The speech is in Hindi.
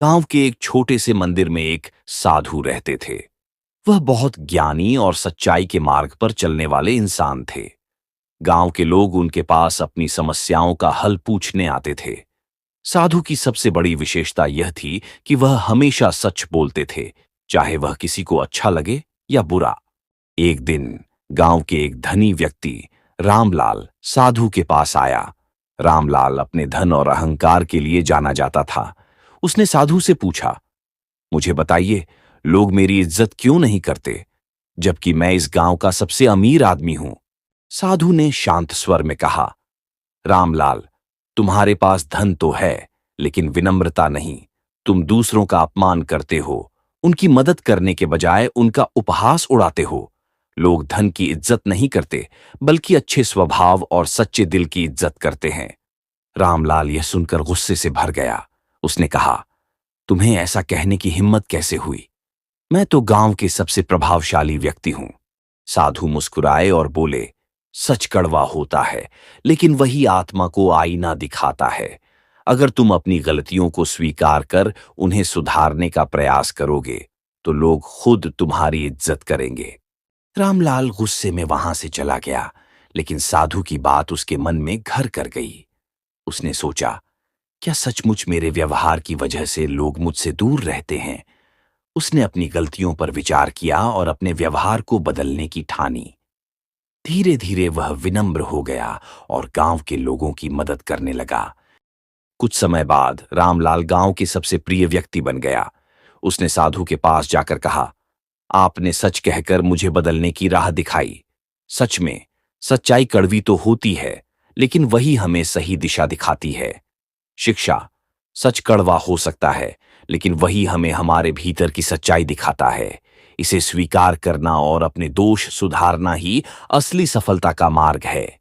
गांव के एक छोटे से मंदिर में एक साधु रहते थे। वह बहुत ज्ञानी और सच्चाई के मार्ग पर चलने वाले इंसान थे। गांव के लोग उनके पास अपनी समस्याओं का हल पूछने आते थे। साधु की सबसे बड़ी विशेषता यह थी कि वह हमेशा सच बोलते थे, चाहे वह किसी को अच्छा लगे या बुरा। एक दिन गांव के एक धनी व्यक्ति रामलाल साधु के पास आया। रामलाल अपने धन और अहंकार के लिए जाना जाता था। उसने साधु से पूछा, मुझे बताइए, लोग मेरी इज्जत क्यों नहीं करते, जबकि मैं इस गांव का सबसे अमीर आदमी हूं। साधु ने शांत स्वर में कहा, रामलाल, तुम्हारे पास धन तो है, लेकिन विनम्रता नहीं। तुम दूसरों का अपमान करते हो, उनकी मदद करने के बजाय उनका उपहास उड़ाते हो। लोग धन की इज्जत नहीं करते, बल्कि अच्छे स्वभाव और सच्चे दिल की इज्जत करते हैं। रामलाल यह सुनकर गुस्से से भर गया। उसने कहा, तुम्हें ऐसा कहने की हिम्मत कैसे हुई? मैं तो गांव के सबसे प्रभावशाली व्यक्ति हूं। साधु मुस्कुराए और बोले, सच कड़वा होता है, लेकिन वही आत्मा को आईना दिखाता है। अगर तुम अपनी गलतियों को स्वीकार कर उन्हें सुधारने का प्रयास करोगे, तो लोग खुद तुम्हारी इज्जत करेंगे। रामलाल गुस्से में वहां से चला गया, लेकिन साधु की बात उसके मन में घर कर गई। उसने सोचा, क्या सचमुच मेरे व्यवहार की वजह से लोग मुझसे दूर रहते हैं? उसने अपनी गलतियों पर विचार किया और अपने व्यवहार को बदलने की ठानी। धीरे धीरे वह विनम्र हो गया और गांव के लोगों की मदद करने लगा। कुछ समय बाद रामलाल गांव के सबसे प्रिय व्यक्ति बन गया। उसने साधु के पास जाकर कहा, आपने सच कहकर मुझे बदलने की राह दिखाई। सच में सच्चाई कड़वी तो होती है, लेकिन वही हमें सही दिशा दिखाती है। शिक्षा, सच कड़वा हो सकता है, लेकिन वही हमें हमारे भीतर की सच्चाई दिखाता है। इसे स्वीकार करना और अपने दोष सुधारना ही असली सफलता का मार्ग है।